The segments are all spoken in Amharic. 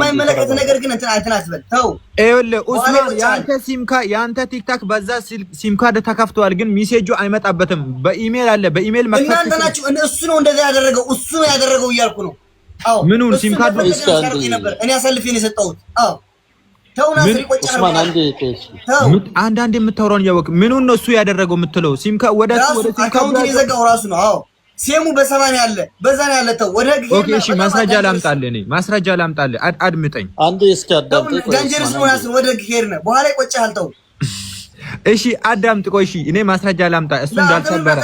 የማይመለከት ነገር ግን እንትን አትበል ተው። ይኸውልህ ኡስማን ያንተ ቲክታክ በዛ ሲም ካርድ ተከፍቷል፣ ግን ሜሴጁ አይመጣበትም። በኢሜል አለ። በኢሜል መክፈት እናንተ ናችሁ። እሱ ነው እንደዛ ያደረገው፣ እሱ ነው ያደረገው እያልኩ ነው። አዎ ምኑን ሲም ካርድ ነበር እኔ አሳልፌ ነው የሰጠሁት። አዎ ተው ናስር ይቆጫል። ኡስማን አንዳንድ የምታወራውን ያወቅ ምኑን ነው እሱ ያደረገው የምትለው? ሲም ካርድ ወደ ሲም ካርድ የዘጋው ራሱ ነው። አዎ ሲሙ በሰማን ያለ በዛ ነው ያለ። ተው ወደ ህግ ኦኬ እሺ፣ ማስረጃ ላምጣልህ። አድምጠኝ አንዴ እስኪ አዳምጥ። ዳንጀርስ ነው ናስር፣ ወደ ህግ ሄድነ በኋላ ይቆጫል። ተው እሺ አዳምጥ። ቆይ እሺ እኔ ማስረጃ ላምጣ። እሱ እንዳልሰበረ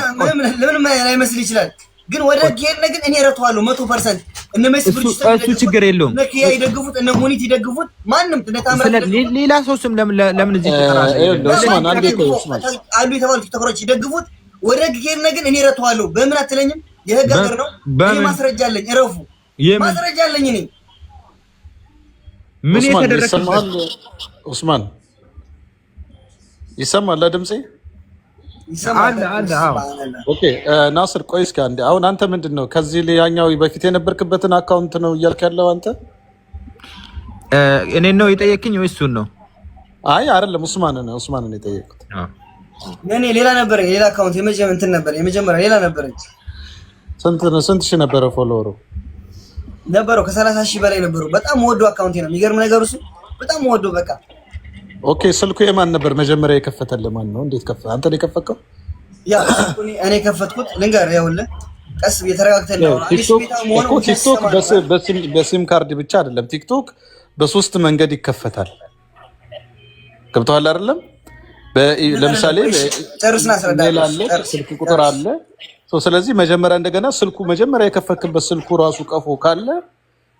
ለምን ላይመስል ይችላል፣ ግን ወደ ህግ ሄድነ ግን እኔ እረታዋለሁ 100%። እነ ሜሲ ብርጅ እሱ ችግር የለውም። እነ ኪያ ይደግፉት፣ እነ ሙኒት ይደግፉት፣ ማንም ተነታምራ ሌላ ሰው ስም ለምን እዚህ ተራራ ኡስማን አንዴ ቆይ። ኡስማን አሉ የተባሉ ቲክቶከሮች ይደግፉት፣ ወደ ህግ ሄድነ ግን እኔ እረታዋለሁ። በምን አትለኝም? የህግ ሀገር ነው። እኔ ማስረጃ አለኝ። እረፉ። ማስረጃ አለኝ እኔ ምን የተደረገ ኡስማን ይሰማል? ድምጼ ይሰማል? አዎ ኦኬ ናስር ቆይ እስኪ አንዴ። አሁን አንተ ምንድነው ከዚህ ሌላኛው በፊት የነበርክበትን አካውንት ነው እያልክ ያለው አንተ? እኔን ነው የጠየቅኝ ወይስ እሱን ነው? አይ አይደለም፣ ኡስማንን ነው የጠየቅኩት። እኔ ሌላ ነበር፣ ሌላ አካውንት የመጀመሪያ ሌላ ነበረች። ስንት ሺህ ነበረ ፎሎወሩ? ነበረው ከ30 ሺህ በላይ ነበረው። በጣም ወዶ አካውንት ነው። የሚገርም ነገር እሱ በጣም ወዶ በቃ። ኦኬ ስልኩ የማን ነበር መጀመሪያ የከፈተልህ? ማን ነው? እንዴት ከፈተ? አንተ ነው የከፈትከው? ያ እኔ ከፈትኩት። ልንገር ይኸውልህ፣ ቀስ እየተረጋግተን ነው። ቲክቶክ በሲም ካርድ ብቻ አይደለም። ቲክቶክ በሶስት መንገድ ይከፈታል። ገብቶሃል አይደለም? ለምሳሌ ጨርስና አስረዳለሁ። ስልክ ቁጥር አለ። ስለዚህ መጀመሪያ እንደገና ስልኩ መጀመሪያ የከፈክበት ስልኩ ራሱ ቀፎ ካለ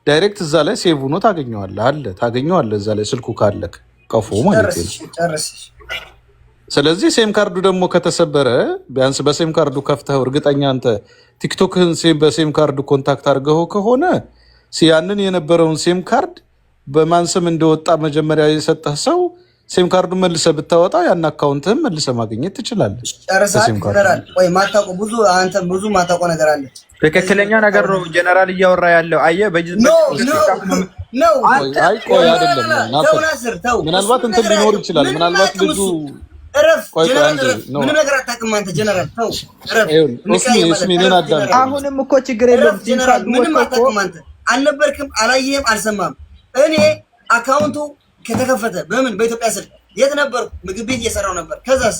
ዳይሬክት እዛ ላይ ሴቭ ሆኖ ታገኘዋለህ እዛ ላይ ስልኩ ካለ ቀፎ ማለት ነው። ስለዚህ ሴም ካርዱ ደግሞ ከተሰበረ ቢያንስ በሴም ካርዱ ከፍተው እርግጠኛ አንተ ቲክቶክህን በሴም ካርዱ ኮንታክት አድርገው ከሆነ ያንን የነበረውን ሴም ካርድ በማን ስም እንደወጣ መጀመሪያ የሰጠህ ሰው ሴም ካርዱ መልሰህ ብታወጣ ያን አካውንትህን መልሰህ ማግኘት ትችላለህ። ወይ ብዙ ማታውቀው ነገር አለ። ትክክለኛ ነገር ነው ጀነራል እያወራ ያለው። አየህ ነው አይ ቆይ አይደለም ናስር፣ ምናልባት እንትን ሊኖር ይችላል። ምናልባት ልጁ ምንም ነገር አታውቅም አንተ ጀነራል። ተው አሁንም እኮ ችግር የለም። ምንም አታውቅም አንተ። አልነበርክም፣ አላየህም፣ አልሰማህም። እኔ አካውንቱ ከተከፈተ በኢትዮጵያ ስልክ የት ነበርኩ? ምግብ ቤት እየሰራው ነበር። ከዛስ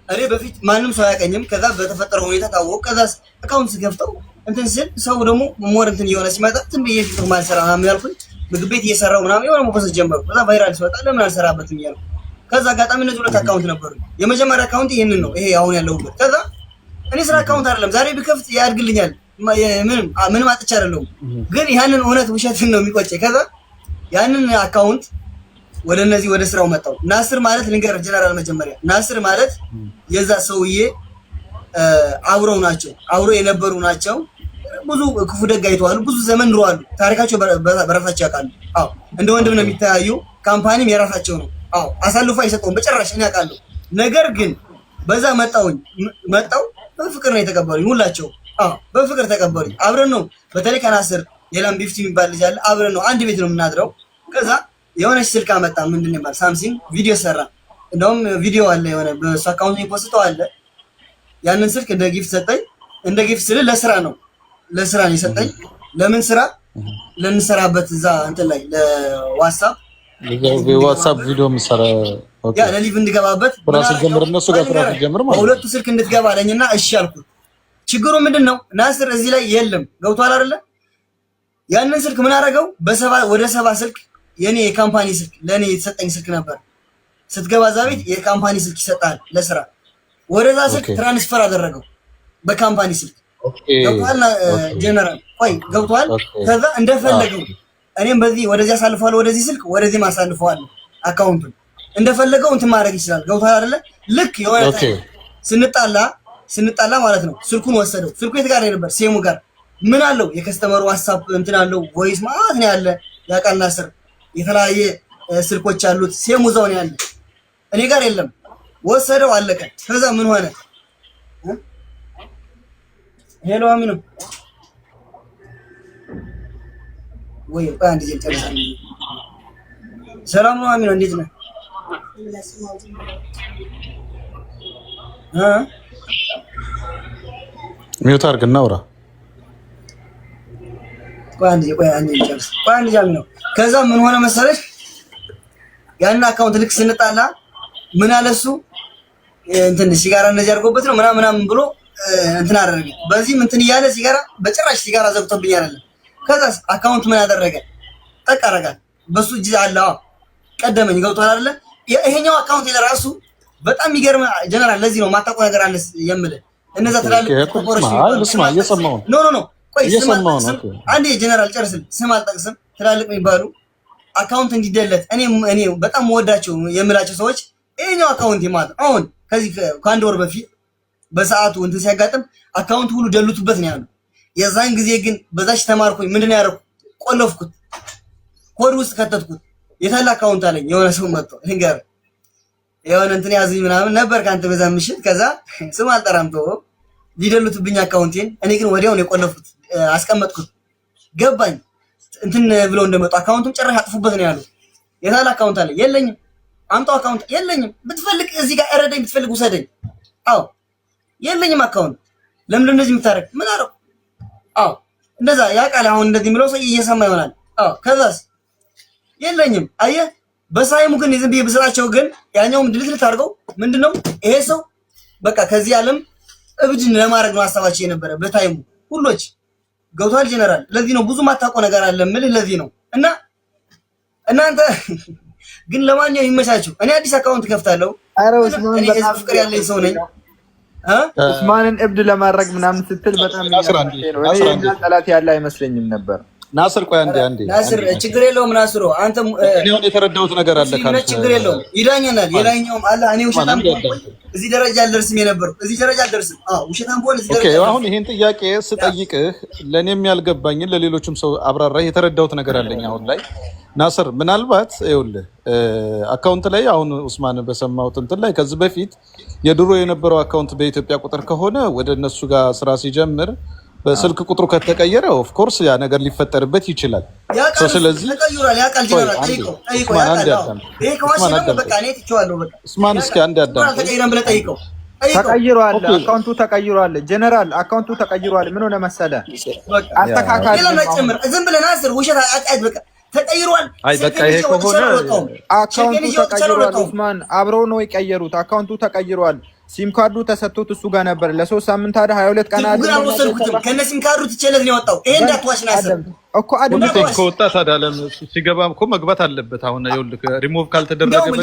እኔ በፊት ማንም ሰው አያውቀኝም። ከዛ በተፈጠረው ሁኔታ ታወቅ። ከዛስ አካውንት ስከፍተው እንትን ስል ሰው ደግሞ ሞር እንትን እየሆነ ሲመጣ እንትን በየፊት ማልሰራ ምናምን ያልኩኝ ምግብ ቤት እየሰራው ምናምን የሆነ መፈሰስ ጀመርኩ። ከዛ ቫይራል ሲወጣ ለምን አልሰራበትም እያልኩ ከዛ አጋጣሚ እነዚህ ሁለት አካውንት ነበሩ። የመጀመሪያ አካውንት ይሄንን ነው፣ ይሄ አሁን ያለሁበት። ከዛ እኔ ስራ አካውንት አይደለም ዛሬ ቢከፍት ያድግልኛል፣ ምንም አጥቻ አይደለሁም። ግን ያንን እውነት ውሸትን ነው የሚቆጨኝ። ከዛ ያንን አካውንት ወደ እነዚህ ወደ ስራው መጣው። ናስር ማለት ልንገርህ ጀነራል፣ መጀመሪያ ናስር ማለት የዛ ሰውዬ አብረው የነበሩ ናቸው። ብዙ ክፉ ደግ አይተዋል፣ ብዙ ዘመን ኑረዋል። ታሪካቸው በራሳቸው ያውቃሉ። አዎ እንደ ወንድም ነው የሚተያዩ። ካምፓኒም የራሳቸው ነው። አዎ አሳልፎ አይሰጠውም በጭራሽ፣ እኔ አውቃለሁ። ነገር ግን በዛ መጣው በፍቅር ነው የተቀበሉኝ ሁላቸው። አዎ በፍቅር ተቀበሉኝ። አብረን ነው በተለይ ከናስር ሌላም ቢፍቲ የሚባል ልጅ አለ። አብረን ነው አንድ ቤት ነው የምናድረው። ከዛ የሆነች ስልክ አመጣ። ምንድን ነው ሳምሲንግ ቪዲዮ ሰራ። እንደውም ቪዲዮ አለ የሆነ በሱ አካውንት የፖስተው አለ። ያንን ስልክ እንደ ጊፍት ሰጠኝ። እንደ ጊፍት ስል ለስራ ነው የሰጠኝ። ለምን ስራ ለንሰራበት እዛ እንትን ላይ ለዋትስአፕ ቪዲዮ ምሰራ ያ ለሊቭ እንድገባበት ራስ ጀምር እነሱ ጋር ራስ ጀምር ማለት ሁለቱ ስልክ እንድትገባ አለኝና እሺ አልኩት። ችግሩ ምንድነው ናስር እዚህ ላይ የለም። ገብቷል አይደለ? ያንን ስልክ ምን አደረገው? ወደ 70 ስልክ የኔ የካምፓኒ ስልክ ለኔ የተሰጠኝ ስልክ ነበር። ስትገባ እዛ ቤት የካምፓኒ ስልክ ይሰጣል ለስራ። ወደዛ ስልክ ትራንስፈር አደረገው በካምፓኒ ስልክ። ገብቷል ጀነራል? ቆይ ገብቷል? ከዛ እንደፈለገው እኔም በዚህ ወደዚህ አሳልፈዋለሁ፣ ወደዚህ ስልክ ወደዚህ ማሳልፈዋለሁ። አካውንቱን እንደፈለገው እንትን ማድረግ ይችላል። ገብቷል አይደለ? ልክ የሆነ ስንጣላ ማለት ነው ስልኩን ወሰደው። ስልኩ የት ጋር ነበር? ሴሙ ጋር ምን አለው? የከስተመሩ ዋትስአፕ እንትን አለው፣ ቮይስ ማለት ነው ያለ ያቃልና ስር የተለያየ ስልኮች አሉት። ሴሙ እዛው ነው ያለ፣ እኔ ጋር የለም። ወሰደው፣ አለቀ። ከዛ ምን ሆነ? ሄሎ አሚኑ ወይ አንድ ጀምጨርሳለሁ ሰላም ነው አሚን፣ እንዴት ነህ? ሚውት አድርግና አውራ። ቆይ አንዴ ጨርስ። ነው። ከዛ ምን ሆነ መሰለሽ ያን አካውንት ልክ ስንጣላ ምን አለሱ እንትን ሲጋራ እንደዚህ አድርጎበት ነው ምናምን ብሎ እንትን አደረገ። በዚህም እንትን እያለ ሲጋራ በጭራሽ ሲጋራ ዘግቶብኝ አይደለም። ከዛስ አካውንት ምን አደረገ? ጠቅ አደረጋል። በሱ እጅ አለ ቀደመኝ። ገብቶሃል አይደለ? ይሄኛው አካውንት ለራሱ በጣም ይገርም ጀነራል። ለዚህ ነው ማታውቀው ነገር አለ የምልህ። እነዛ ትላልቅ ኮርፖሬሽን ኖ ቆይ አንዴ ጀነራል ጨርስል። ስም አልጠቅስም። ትላልቅ የሚባሉ አካውንት እንዲደለት እኔ በጣም ወዳቸው የምላቸው ሰዎች ይሄኛው አካውንት ማለት አሁን ከዚህ ከአንድ ወር በፊት በሰዓቱ እንትን ሲያጋጥም አካውንት ሁሉ ደሉትበት ነው ያለው። የዛን ጊዜ ግን በዛች ተማርኩኝ። ምንድን ነው ያደረኩት? ቆለፍኩት፣ ኮድ ውስጥ ከተትኩት። የታለ አካውንት አለኝ። የሆነ ሰው መጥቶ ልንገርህ የሆነ እንትን ያዝኝ ምናምን ነበር ካንተ በዛ ምሽት። ከዛ ስም አልጠራም ተው ሊደሉትብኝ አካውንቴን። እኔ ግን ወዲያው ነው የቆለፍኩት፣ አስቀመጥኩት። ገባኝ እንትን ብለው እንደመጡ አካውንቱን ጨራሽ አጥፉበት ነው ያሉት። የታለ አካውንት አለኝ? የለኝም። አምጣው አካውንት የለኝም። ብትፈልግ እዚህ ጋር እረደኝ፣ ብትፈልግ ውሰደኝ። አዎ የለኝም አካውንት። ለምን እንደዚህ የምታረግ? ምን አረው? አዎ እንደዛ ያውቃል። አሁን እንደዚህ የሚለው ሰው እየሰማ ይሆናል። አዎ ከዛስ የለኝም። አየህ በሳይሙ ግን ዝም ብዬ ብስራቸው ግን ያኛውም ድልት አድርገው ምንድነው ይሄ ሰው በቃ ከዚህ ዓለም እብድን ለማድረግ ነው ሐሳባቸው የነበረ በታይሙ ሁሎች ገብቷል ጀነራል። ለዚህ ነው ብዙ ማታውቀው ነገር አለ የምልህ ለዚህ ነው። እና እናንተ ግን ለማንኛውም ይመቻችሁ። እኔ አዲስ አካውንት ከፍታለሁ። እኔ ህዝብ ፍቅር ያለኝ ሰው ነኝ። ኡስማንን እብድ ለማድረግ ምናምን ስትል በጣም ጠላት ያለ አይመስለኝም ነበር። ናስር ቆይ አንዴ ናስር ችግር የለውም። ናስሮ አንተ እኔ የተረዳሁት ነገር አለ ካለ ችግር የለውም። ይዳኛናል። የላይኛውም አለ። እኔ ውሸታም እዚህ ደረጃ አልደርስም የነበረው እዚህ ደረጃ አልደርስም። ውሸታም ሆነ እዚህ ደረጃ። አሁን ይሄን ጥያቄ ስጠይቅህ ለኔም ያልገባኝን ለሌሎችም ሰው አብራራ የተረዳሁት ነገር አለኝ አሁን ላይ ናስር። ምናልባት ይኸውልህ አካውንት ላይ አሁን ኡስማን በሰማሁት እንትን ላይ ከዚህ በፊት የድሮ የነበረው አካውንት በኢትዮጵያ ቁጥር ከሆነ ወደ እነሱ ጋር ስራ ሲጀምር በስልክ ቁጥሩ ከተቀየረ ኦፍ ኮርስ ያ ነገር ሊፈጠርበት ይችላል። ስለዚህ ተቀይሯል። ያቃል ጀነራል ጠይቀው ኡስማን እስኪ አንድ አዳም ተቀይሯል። አካውንቱ ተቀይሯል። ጀነራል አካውንቱ ተቀይሯል። ምን ሆነ መሰለህ አስተካካይ ዝም ብለህ ናስር ውሸት አቃድ በቃ ተቀይሯል። አይ በቃ ይሄ ከሆነ አካውንቱ ተቀይሯል። ኡስማን አብረው ነው የቀየሩት። አካውንቱ ተቀይሯል። ሲም ካርዱ ተሰጥቶት እሱ ጋር ነበር ለ3 ሳምንት አይደል 22 ቀን አይደል ከነ ሲም ካርዱ ትቸለት ነው ያወጣው። ይሄ እንዳትዋሽ ናስር እኮ አይደል ከወጣ ታዳለም ሲገባም እኮ መግባት አለበት። አሁን ይኸውልህ ሪሙቭ ካልተደረገ በቃ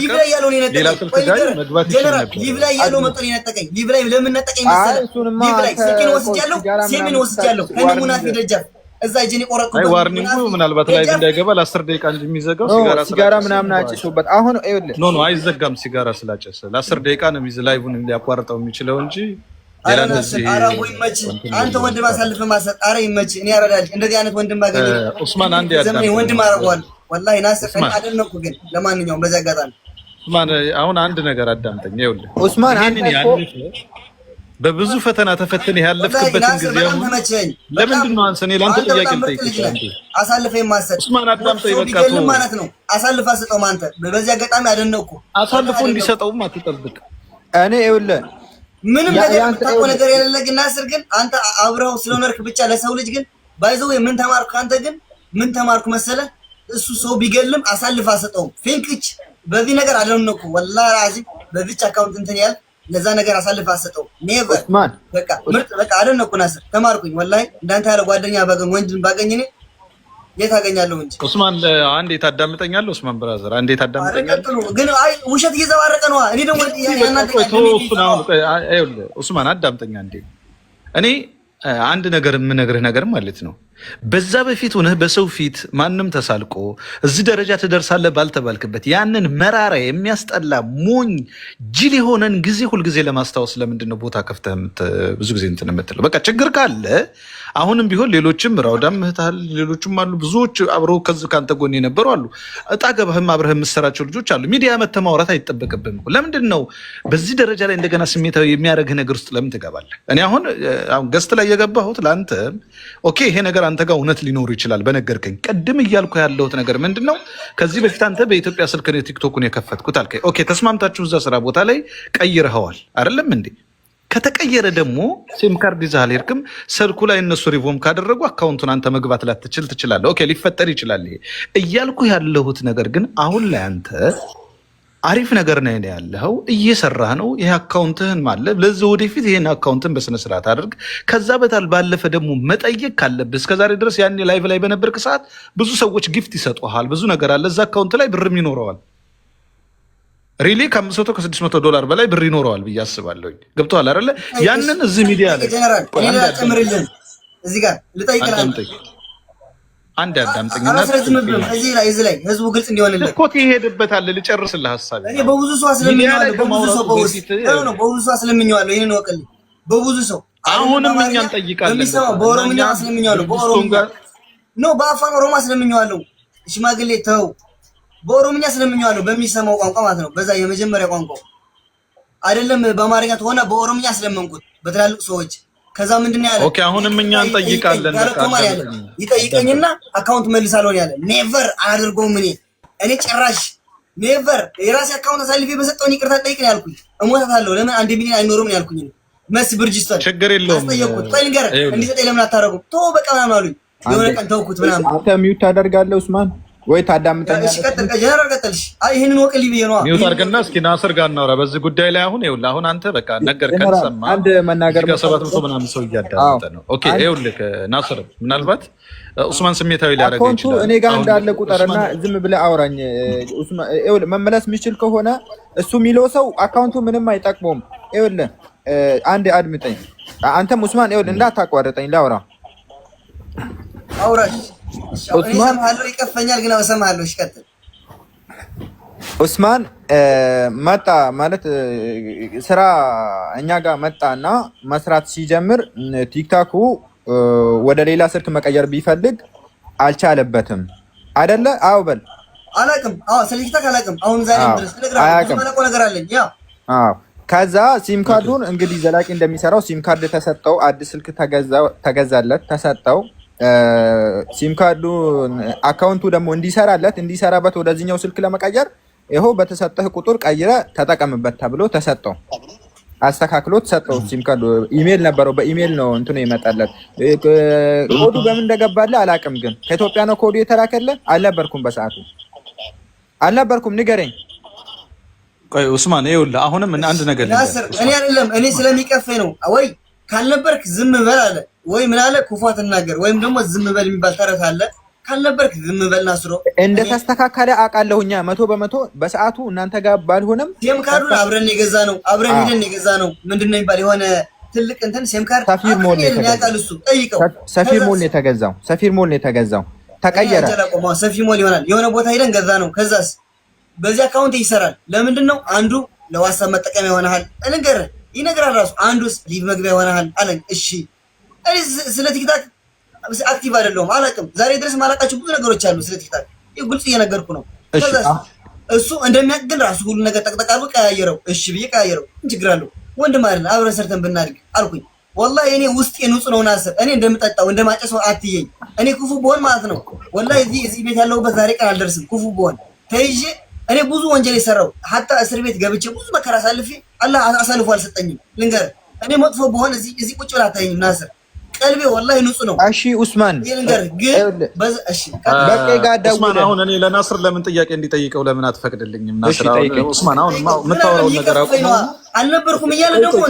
ሌላ ስልክ ጋር መግባት ይችላል። ሊቭ ላይ ያለው መጥቶ ይነጠቀኝ። ሊቭ ላይ ለምን ነጠቀኝ መሰለህ? ሊቭ ላይ ስልኬን ወስጃለሁ፣ ሲምን ወስጃለሁ ከነ ሙናፊ ደጃፍ እዛ እጄን ቆረጥኩ። አይ ዋርኒንጉ ምናልባት ላይ እንዳይገባ ለ10 ደቂቃ እንጂ የሚዘጋው ሲጋራ ምናምን አጭሱበት። አሁን ይኸውልህ ኖ አይዘጋም። ሲጋራ ስላጨሰ ለ10 ደቂቃ ነው ላይቭን ሊያቋርጠው የሚችለው እንጂ ሌላ እንደዚህ አራቦ ይመች። አንተ ወንድም አሳልፈ ማሰጥ አረ ይመች። እኔ ያረዳል እንደዚህ አይነት ወንድም ባገኝ ኡስማን አንዴ ያዳም ወንድም አረጋዋል። ወላሂ ናስር አደነኩ። ግን ለማንኛውም በዛ አጋጣሚ ኡስማን አሁን አንድ ነገር አዳምጠኝ። ይኸውልህ ኡስማን በብዙ ፈተና ተፈተን ያለፍክበትን ጊዜ ለምንድን ነው አንሰኔ ላንተ ጥያቄ ልጠይቅህ? አሳልፈህ የማሰጥ ኡስማን አዳምጠኝ በቃ ማለት ነው። አሳልፈህ አሰጠው አንተ። በዚህ አጋጣሚ አደነኩ። አሳልፎ እንዲሰጠውም አትጠብቅ። እኔ ይኸውልህ ምንም ነገር የምታውቀው ነገር የሌለ ግን ናስር ግን አንተ አብረው ስለኖርክ ብቻ ለሰው ልጅ ግን ባይዘው ምን ተማርኩ? አንተ ግን ምን ተማርኩ መሰለህ? እሱ ሰው ቢገልም አሳልፈህ አሰጠው። ፊንክች በዚህ ነገር አደነኩ። ወላሂ አዚም በዚች አካውንት እንትን ያል ለዛ ነገር አሳልፈህ አሰጠው። ኔቨር በቃ ምርጥ በቃ አደነኩ ናስር። ተማርኩኝ ወላሂ እንዳንተ ያለ ጓደኛ ባገኝ ወንድም ባገኝ እኔ የት አገኛለሁ እንጂ። ኡስማን አንዴ ታዳምጠኛለህ? ኡስማን ብራዘር አንዴ ታዳምጠኛለህ? ግን አይ ውሸት እየዘባረቀ ነው። እኔ ደግሞ ኡስማን አዳምጠኛ እንዴ። እኔ አንድ ነገር የምነግርህ ነገር ማለት ነው በዛ በፊት ሆነህ በሰው ፊት ማንም ተሳልቆ እዚህ ደረጃ ትደርሳለህ ባልተባልክበት ያንን መራራ የሚያስጠላ ሞኝ ጅል የሆነን ጊዜ ሁልጊዜ ለማስታወስ ለምንድን ነው ቦታ ከፍተህ ብዙ ጊዜ እንትን የምትለው? በቃ ችግር ካለ አሁንም ቢሆን ሌሎችም ራውዳም እህታል ሌሎችም አሉ፣ ብዙዎች አብረው ከዚህ ካንተ ጎን የነበሩ አሉ፣ እጣ ገባህም አብረህ የምትሰራቸው ልጆች አሉ። ሚዲያ መተህ ማውራት አይጠበቅብህም። ለምንድን ነው በዚህ ደረጃ ላይ እንደገና ስሜታዊ የሚያደርግህ ነገር ውስጥ ለምን ትገባለህ? እኔ አሁን ገስት ላይ የገባሁት ለአንተ ኦኬ ይሄ ነገር ነገር አንተ ጋር እውነት ሊኖር ይችላል። በነገርከኝ ቅድም እያልኩ ያለሁት ነገር ምንድነው? ከዚህ በፊት አንተ በኢትዮጵያ ስልክ ነው ቲክቶኩን የከፈትኩት አልከኝ። ኦኬ ተስማምታችሁ እዛ ስራ ቦታ ላይ ቀይረኸዋል አይደለም እንዴ? ከተቀየረ ደግሞ ሲም ካርድ ይዘህ አልሄድክም። ስልኩ ላይ እነሱ ሪቮም ካደረጉ አካውንቱን አንተ መግባት ላትችል ትችላለህ። ኦኬ ሊፈጠር ይችላል። ይሄ እያልኩ ያለሁት ነገር ግን አሁን ላይ አንተ አሪፍ ነገር ነው ያለው፣ እየሰራህ ነው። ይሄ አካውንትህን ማለት ለዚህ ወደፊት ይሄን አካውንትን በስነ ስርዓት አድርግ። ከዛ በታል ባለፈ ደግሞ መጠየቅ ካለብህ እስከዛሬ ድረስ ያኔ ላይቭ ላይ በነበርክ ሰዓት ብዙ ሰዎች ጊፍት ይሰጡሃል፣ ብዙ ነገር አለ እዛ አካውንት ላይ ብርም ይኖረዋል። ሪሊ ከ500 ከ600 ዶላር በላይ ብር ይኖረዋል ብዬ አስባለሁ። ገብቶሃል አይደለ? ያንን እዚህ ሚዲያ ላይ ጨምርልን። እዚህ ጋር ልጠይቅህ አንድ አዳምጠኝና እዚህ ላይ ህዝቡ ግልጽ እንዲሆንልን እኮ ትሄድበታለህ። ልጨርስልህ ሀሳብ እኔ በብዙ ሰው አስለምኜዋለሁ። በብዙ ሰው አስለምኜዋለሁ። ይሄንን ወቅልኝ። በብዙ ሰው አሁንም እኛ እንጠይቃለን። በሚሰማው በኦሮምኛ አስለምኜዋለሁ። በኦሮምኛ ኖ በአፋን ኦሮሞ አስለምኜዋለሁ። ሽማግሌ ተው በኦሮምኛ ስለምኛለሁ በሚሰማው ቋንቋ ማለት ነው። በዛ የመጀመሪያ ቋንቋ አይደለም በአማርኛ ተሆነ በኦሮምኛ ስለመንኩት በትላልቅ ሰዎች። ከዛ ምንድነው ያለ? ኦኬ አሁንም እኛ እንጠይቃለን። ይጠይቀኝና አካውንት መልሳለሁ ያለ ኔቨር አድርጎም እኔ ጭራሽ ኔቨር የራሴ አካውንት አሳልፌ በሰጠውን ይቅርታ ጠይቀኝ ያልኩኝ እሞታታለሁ። ለምን 1 ሚሊዮን አይኖርም ያልኩኝ መስ ብርጅስቶን ችግር የለውም አስጠየቁት። ቆይ ንገር እንዲሰጠኝ ለምን አታረጉም? ቶ በቃ ምናምን አሉኝ። የሆነ ቀን ተውኩት ምናምን። አንተ ሚውት ታደርጋለህ ኡስማን ወይ ታዳምጠኛለህ? እሺ ቀጥል። ጀነራል ቀጥልሽ። አይ ይሄንን ወቅልኝ ብዬ ነው ሚውት አድርገና እስኪ ናስር ጋር እናውራ በዚህ ጉዳይ ላይ። አሁን ይኸውልህ አሁን አንተ በቃ ነገር ከተሰማ አንድ መናገር 700 ምናምን ሰው እያዳመጠ ነው። ኦኬ ይኸውልህ ናስር ምናልባት ኡስማን ስሜታዊ ሊያደርገው ይችላል። እኔ ጋር እንዳለ ቁጥርና ዝም ብለህ አውራኝ ኡስማን። ይኸውልህ መመለስ የሚችል ከሆነ እሱ የሚለው ሰው አካውንቱ ምንም አይጠቅመውም። ይኸውልህ አንድ አድምጠኝ አንተም ኡስማን። ይኸውልህ እንዳታቋርጠኝ ላውራ። አውራሽ ኡስማን አለው ይቀፈኛል ግን አሰማለሁ። እሺ ቀጥል። ኡስማን መጣ ማለት ስራ እኛ ጋር መጣና መስራት ሲጀምር ቲክታኩ ወደ ሌላ ስልክ መቀየር ቢፈልግ አልቻለበትም አይደለ? አዎ በል። አላውቅም። አዎ ስለ ቲክታክ አላውቅም። አሁን ዛሬ ድረስ ስለግራም ነገር አለኝ። ያ አዎ ከዛ ሲም ካርዱን እንግዲህ ዘላቂ እንደሚሰራው ሲም ካርድ ተሰጠው። አዲስ ስልክ ተገዛለት ተሰጠው። ሲም ካርዱ አካውንቱ ደግሞ እንዲሰራበት ወደዚህኛው ስልክ ለመቀየር ይኸው በተሰጠህ ቁጥር ቀይረ ተጠቀምበት ተብሎ ተሰጠው። አስተካክሎ ተሰጠው። ሲም ካርዱ ኢሜል ነበረው። በኢሜል ነው እንትኑ ይመጣለት። ኮዱ በምን እንደገባለ አላውቅም፣ ግን ከኢትዮጵያ ነው ኮዱ የተላከለ። አልነበርኩም፣ በሰዓቱ አልነበርኩም። ንገረኝ። ቆይ ኡስማን ይኸውልህ አሁንም አንድ ነገር ናስር፣ እኔ አይደለም እኔ ስለሚቀፈኝ ነው። ወይ ካልነበርክ ዝም በል አለ ወይ ምን አለ ክፉ አትናገር ወይም ደግሞ ዝም በል የሚባል ተረት አለ። ካልነበርክ ዝም በል ናስሮ። እንደተስተካከለ አውቃለሁኛ 100% በሰዓቱ እናንተ ጋር ባልሆነም ሲም ካርዱን አብረን የገዛ ነው አብረን ሄደን የገዛ ነው። ምንድነው የሚባል የሆነ ትልቅ እንትን ሲም ካርድ ሰፊር ሞል ነው ያውቃል እሱ። ጠይቀው። ሰፊር ሞል ነው የተገዛው። ሰፊር ሞል ነው የተገዛው። ተቀየረ። ሰፊ ሞል ይሆናል የሆነ ቦታ ሄደን ገዛ ነው። ከዛስ በዚህ አካውንት ይሰራል። ለምንድን ነው አንዱ ለዋትስአፕ መጠቀሚያ ይሆናል እንገር ይነግራል ራሱ። አንዱስ ሊቭ መግቢያ ይሆናል አለኝ። እሺ እኔ ስለ ቲክታክ አክቲቭ አይደለሁም፣ አላውቅም። ዛሬ ድረስ ማላውቃቸው ብዙ ነገሮች አሉ ስለ ቲክታክ። ይሄ ግልጽ እየነገርኩ ነው። እሱ እንደሚያግል ራሱ ሁሉ ነገር ጠቅጠቅ አድርጎ ቀያየረው። እሺ ብዬ ቀያየረው። ምን ችግር አለው? ወንድም አይደል አብረን ሰርተን ብናድግ አልኩኝ። ወላሂ እኔ ውስጤ ንጹህ ነው ናስር። እኔ እንደምጠጣው እንደማጨሰው አትየኝ። እኔ ክፉ ብሆን ማለት ነው ወላሂ እዚህ ቤት ያለሁበት ዛሬ ቀን አልደርስም። ክፉ ብሆን ተይዤ እኔ ብዙ ወንጀል የሰራው ሀታ እስር ቤት ገብቼ ብዙ መከራ አሳልፌ አላህ አሳልፎ አልሰጠኝም። ልንገር እኔ መጥፎ ብሆን እዚህ ቁጭ ብላ አታየኝም ናስር። ቀልቤ ወላሂ ንጹህ ነው። እሺ ኡስማን ልንገር ግን እሺ በቃ ጋር ኡስማን አሁን እኔ ለናስር ለምን ጥያቄ እንዲጠይቀው ለምን አትፈቅድልኝም? ናስር ኡስማን አሁን የምታወራው ነገር አቁም። አልነበርኩም እያለ ደግሞ